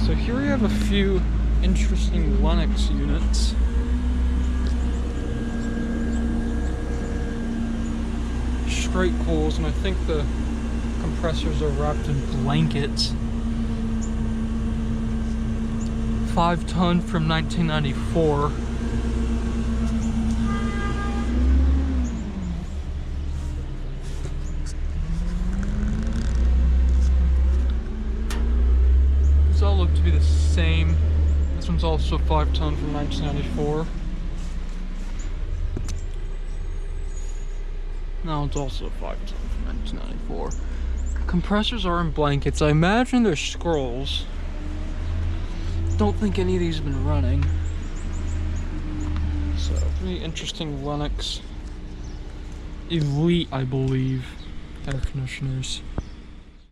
So here we have a few interesting Lennox units. Straight coils, and I think the compressors are wrapped in blankets. 5-ton from 1994. These all look to be the same. This one's also 5-ton from 1994. Now it's also 5-ton from 1994. Compressors are in blankets. I imagine they're scrolls. Don't think any of these have been running. So, pretty interesting Lennox Elite, I believe, air conditioners.